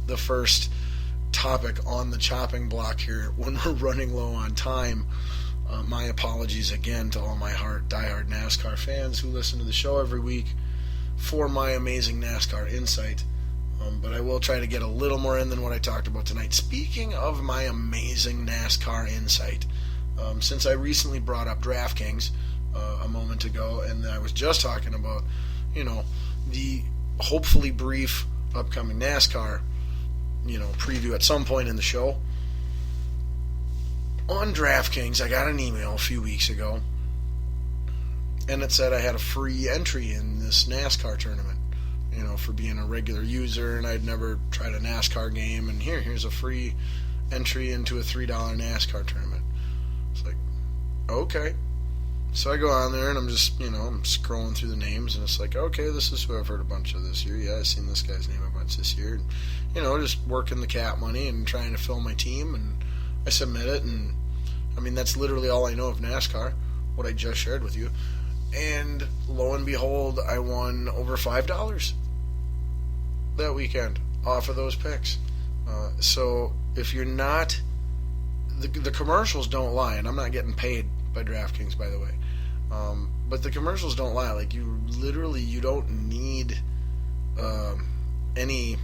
the first topic on the chopping block here when we're running low on time. My apologies again to all my diehard NASCAR fans who listen to the show every week for my amazing NASCAR insight. But I will try to get a little more in than what I talked about tonight. Speaking of my amazing NASCAR insight, since I recently brought up DraftKings a moment ago, and I was just talking about, the hopefully brief upcoming NASCAR, preview at some point in the show. On DraftKings, I got an email a few weeks ago, and it said I had a free entry in this NASCAR tournament, for being a regular user, and I'd never tried a NASCAR game, and here's a free entry into a $3 NASCAR tournament. It's like, okay. So I go on there, and I'm just, I'm scrolling through the names, and it's like, okay, this is who I've heard a bunch of this year. Yeah, I've seen this guy's name a bunch this year. And, just working the cap money and trying to fill my team, and I submit it, and, that's literally all I know of NASCAR, what I just shared with you. And lo and behold, I won over $5 that weekend off of those picks. So if you're not, the commercials don't lie, and I'm not getting paid by DraftKings, by the way. But the commercials don't lie. Like, you don't need any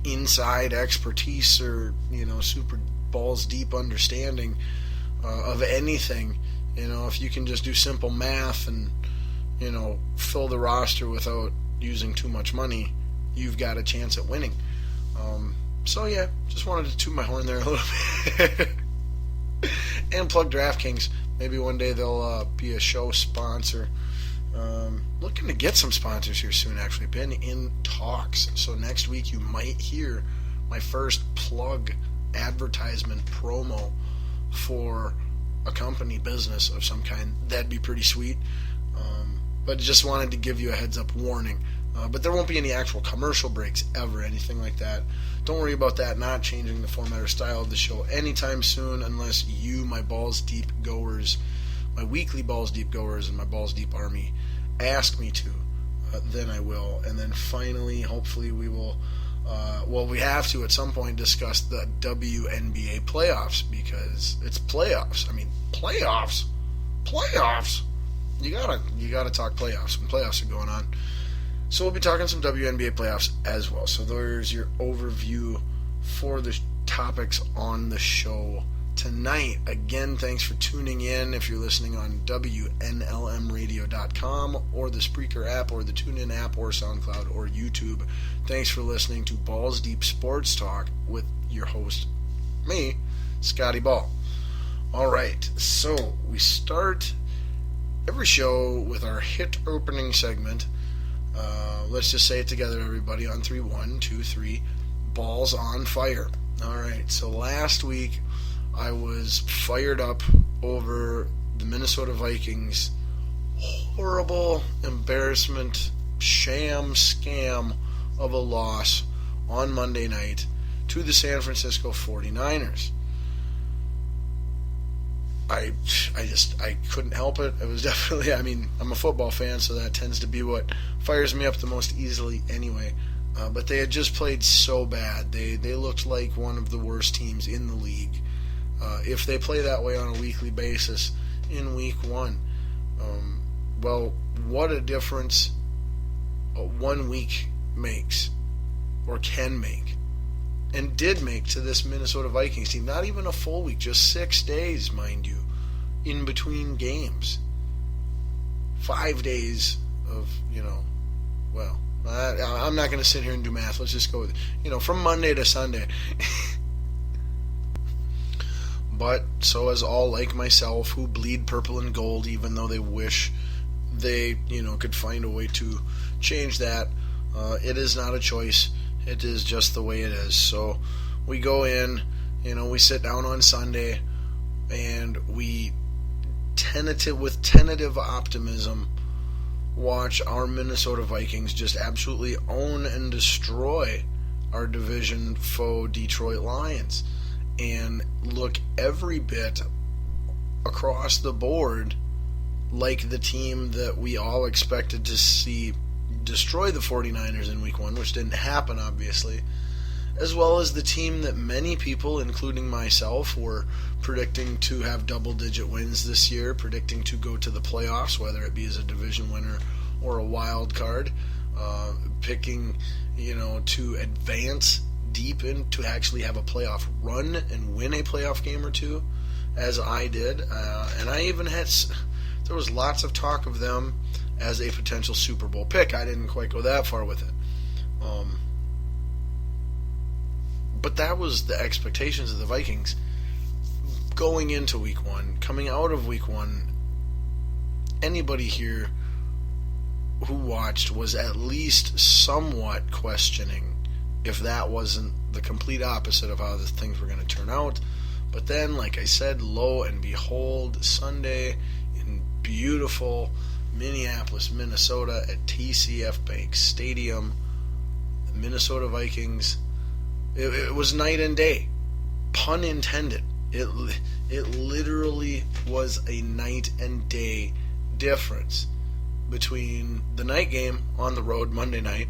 inside expertise or super balls deep understanding of anything. If you can just do simple math and fill the roster without using too much money, you've got a chance at winning. So yeah, just wanted to toot my horn there a little bit and plug DraftKings. Maybe one day they'll be a show sponsor. Looking to get some sponsors here soon, actually. Been in talks. So next week you might hear my first plug advertisement promo for a company business of some kind. That'd be pretty sweet. But just wanted to give you a heads up warning. But there won't be any actual commercial breaks ever, anything like that. Don't worry about that not changing the format or style of the show anytime soon, unless you, my Balls Deep goers, my weekly Balls Deep goers and my Balls Deep Army ask me to. Then I will. And then finally, hopefully we will, we have to at some point discuss the WNBA playoffs, because it's playoffs. Playoffs? Playoffs? You gotta talk playoffs when playoffs are going on. So we'll be talking some WNBA playoffs as well. So there's your overview for the topics on the show tonight. Again, thanks for tuning in. If you're listening on WNLMradio.com or the Spreaker app or the TuneIn app or SoundCloud or YouTube, thanks for listening to Balls Deep Sports Talk with your host, me, Scotty Ball. All right, so we start every show with our hit opening segment. Let's just say it together, everybody, on 3. 1, 2, 3. Balls on fire. All right, so last week I was fired up over the Minnesota Vikings' horrible embarrassment, sham, scam of a loss on Monday night to the San Francisco 49ers. I couldn't help it. It was definitely, I'm a football fan, so that tends to be what fires me up the most easily anyway. But they had just played so bad. They looked like one of the worst teams in the league. If they play that way on a weekly basis in week one, what a difference 1 week makes, or can make, and did make to this Minnesota Vikings team. Not even a full week, just 6 days, mind you, in between games. 5 days of, I'm not going to sit here and do math. Let's just go with it. From Monday to Sunday. But so as all like myself who bleed purple and gold, even though they wish they, could find a way to change that, it is not a choice. It is just the way it is. So we go in, we sit down on Sunday, and we with tentative optimism watch our Minnesota Vikings just absolutely own and destroy our division foe Detroit Lions, and look every bit across the board like the team that we all expected to see destroy the 49ers in week one, which didn't happen, obviously. as well as the team that many people, including myself, were predicting to have double-digit wins this year, predicting to go to the playoffs, whether it be as a division winner or a wild card, picking, to advance deep in to actually have a playoff run and win a playoff game or two, as I did. And I even there was lots of talk of them as a potential Super Bowl pick. I didn't quite go that far with it. But that was the expectations of the Vikings going into week one. Coming out of week one, anybody here who watched was at least somewhat questioning if that wasn't the complete opposite of how the things were going to turn out. But then, like I said, lo and behold, Sunday in beautiful Minneapolis, Minnesota at TCF Bank Stadium, the Minnesota Vikings, it was night and day, pun intended. It literally was a night and day difference between the night game on the road Monday night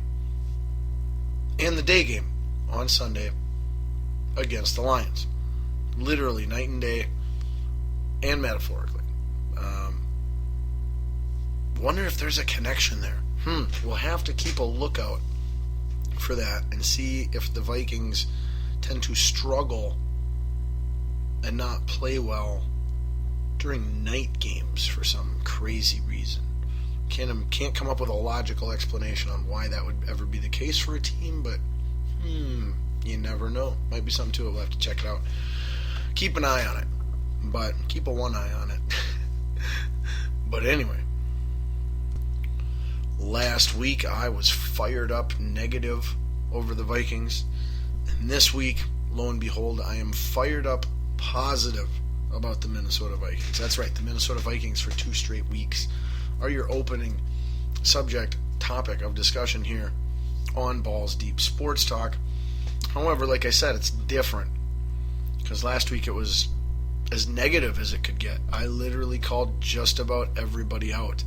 and the day game on Sunday against the Lions. Literally night and day, and metaphorically. Wonder if there's a connection there. We'll have to keep a lookout for that and see if the Vikings tend to struggle and not play well during night games for some crazy reason. Can't come up with a logical explanation on why that would ever be the case for a team, but you never know. Might be something to it. We'll have to check it out. Keep an eye on it, but keep one eye on it. But anyway, last week I was fired up negative over the Vikings, and this week, lo and behold, I am fired up positive about the Minnesota Vikings. That's right, the Minnesota Vikings for 2 straight weeks are your opening subject topic of discussion here on Balls Deep Sports Talk. However, like I said, it's different because last week it was as negative as it could get. I literally called just about everybody out,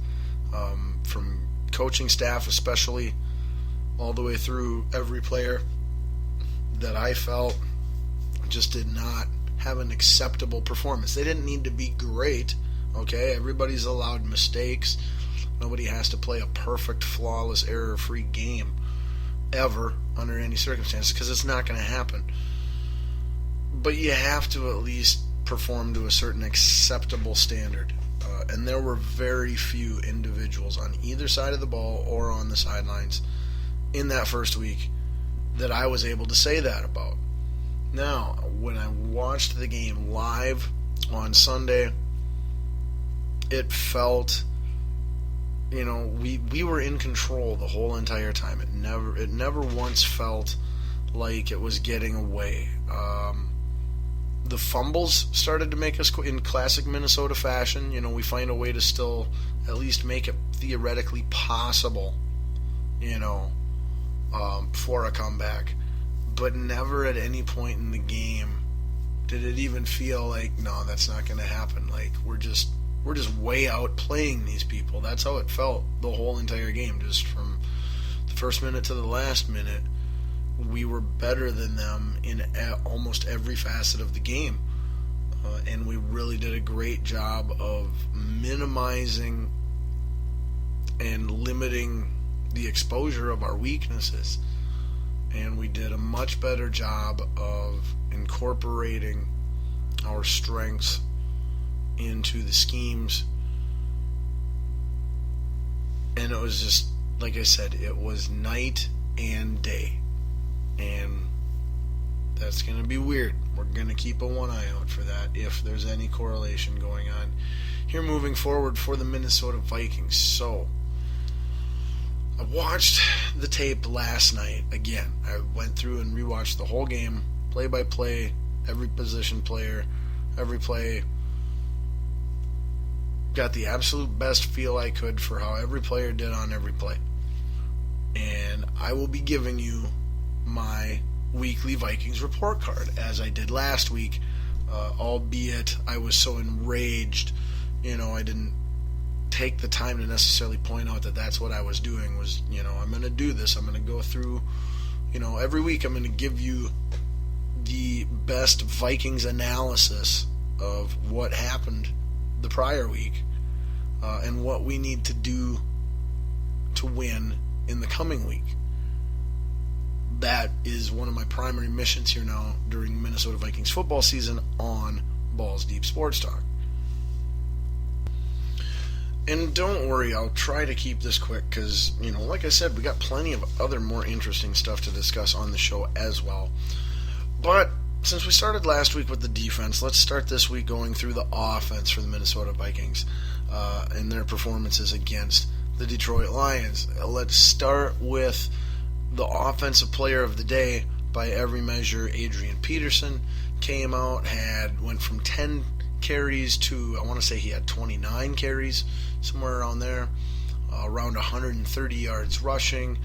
from coaching staff especially, all the way through every player that I felt just did not have an acceptable performance. They didn't need to be great, okay? Everybody's allowed mistakes. Nobody has to play a perfect, flawless, error-free game ever under any circumstances because it's not going to happen. But you have to at least perform to a certain acceptable standard. And there were very few individuals on either side of the ball or on the sidelines in that first week that I was able to say that about. Now, when I watched the game live on Sunday, it felt, we were in control the whole entire time. It never once felt like it was getting away. The fumbles started to make us, in classic Minnesota fashion, we find a way to still at least make it theoretically possible, for a comeback. But never at any point in the game did it even feel like, no, that's not going to happen. Like, we're just way out playing these people. That's how it felt the whole entire game. Just from the first minute to the last minute, we were better than them in almost every facet of the game. And we really did a great job of minimizing and limiting the exposure of our weaknesses. And we did a much better job of incorporating our strengths into the schemes. And it was just, like I said, it was night and day. And that's going to be weird. We're going to keep one eye out for that if there's any correlation going on here moving forward for the Minnesota Vikings. So, I watched the tape last night again. I went through and rewatched the whole game, play by play, every position player, every play. Got the absolute best feel I could for how every player did on every play. And I will be giving you my weekly Vikings report card, as I did last week, albeit I was so enraged, I didn't take the time to necessarily point out that that's what I was doing was, I'm going to do this. I'm going to go through, Every week I'm going to give you the best Vikings analysis of what happened the prior week and what we need to do to win in the coming week. That is one of my primary missions here now during Minnesota Vikings football season on Balls Deep Sports Talk. And don't worry, I'll try to keep this quick because, like I said, we got plenty of other more interesting stuff to discuss on the show as well. But since we started last week with the defense, let's start this week going through the offense for the Minnesota Vikings and their performances against the Detroit Lions. Let's start with the offensive player of the day. By every measure, Adrian Peterson came out, went from 10 carries to, I want to say he had 29 carries, somewhere around there, around 130 yards rushing,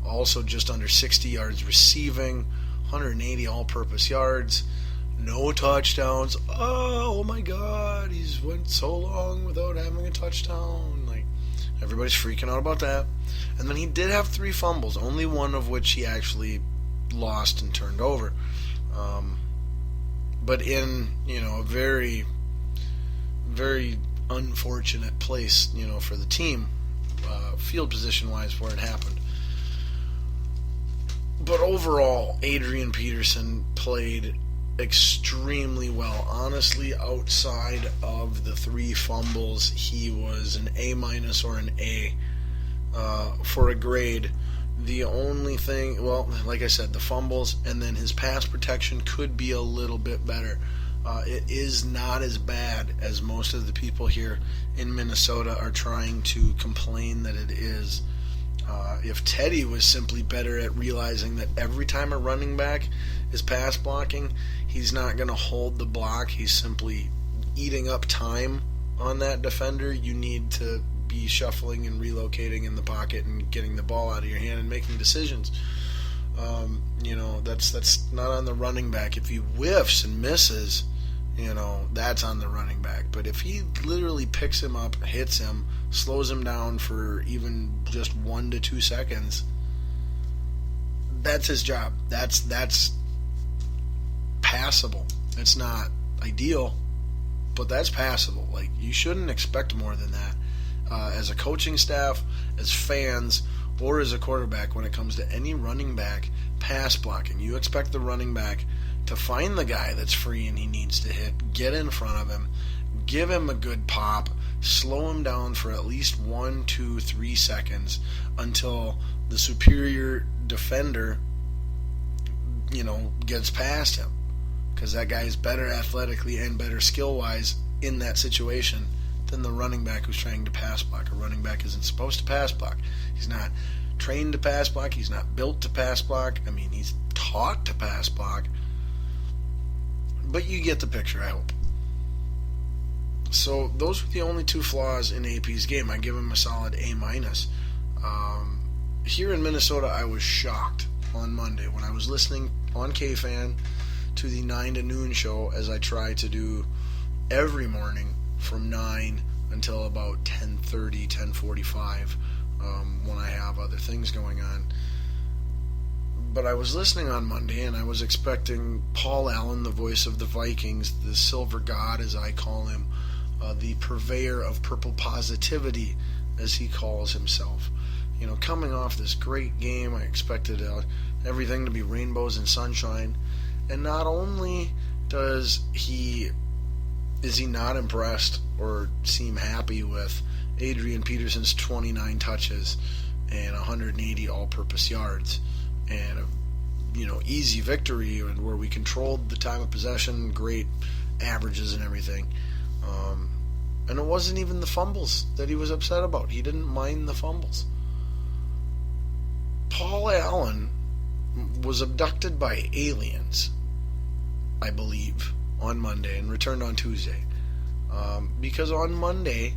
also just under 60 yards receiving, 180 all-purpose yards, no touchdowns. Oh my God, he's went so long without having a touchdown. Everybody's freaking out about that. And then he did have 3 fumbles, only one of which he actually lost and turned over. But in, a very, very unfortunate place, for the team, field position-wise, where it happened. But overall, Adrian Peterson played extremely well. Honestly, outside of the 3 fumbles, he was an A- or an A for a grade. The only thing, like I said, the fumbles and then his pass protection could be a little bit better. It is not as bad as most of the people here in Minnesota are trying to complain that it is. If Teddy was simply better at realizing that every time a running back is pass blocking, he's not going to hold the block, he's simply eating up time on that defender, you need to be shuffling and relocating in the pocket and getting the ball out of your hand and making decisions. That's not on the running back. If he whiffs and misses, that's on the running back. But if he literally picks him up, hits him, slows him down for even just 1 to 2 seconds, that's his job. That's passable. It's not ideal, but that's passable. You shouldn't expect more than that as a coaching staff, as fans, or as a quarterback when it comes to any running back pass blocking. You expect the running back to find the guy that's free and he needs to hit, get in front of him, give him a good pop, slow him down for at least 1, 2, 3 seconds until the superior defender, gets past him. Because that guy is better athletically and better skill-wise in that situation than the running back who's trying to pass block. A running back isn't supposed to pass block. He's not trained to pass block. He's not built to pass block. He's taught to pass block. But you get the picture, I hope. So those were the only 2 flaws in AP's game. I give him a solid A-. Here in Minnesota, I was shocked on Monday when I was listening on KFan to the 9 to noon show, as I try to do every morning from 9 until about 10:30, 10:45 when I have other things going on. But I was listening on Monday, and I was expecting Paul Allen, the voice of the Vikings, the Silver God, as I call him, the purveyor of purple positivity, as he calls himself. Coming off this great game, I expected everything to be rainbows and sunshine. And not only is he not impressed or seem happy with Adrian Peterson's 29 touches and 180 all-purpose yards and a easy victory where we controlled the time of possession, great averages and everything. And it wasn't even the fumbles that he was upset about. He didn't mind the fumbles. Paul Allen was abducted by aliens, I believe, on Monday and returned on Tuesday. Because on Monday,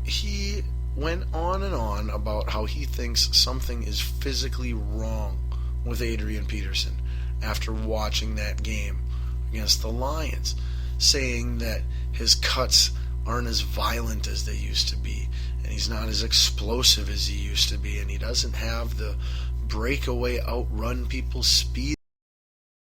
he went on and on about how he thinks something is physically wrong with Adrian Peterson after watching that game against the Lions, saying that his cuts aren't as violent as they used to be, and he's not as explosive as he used to be, and he doesn't have the breakaway outrun people's speed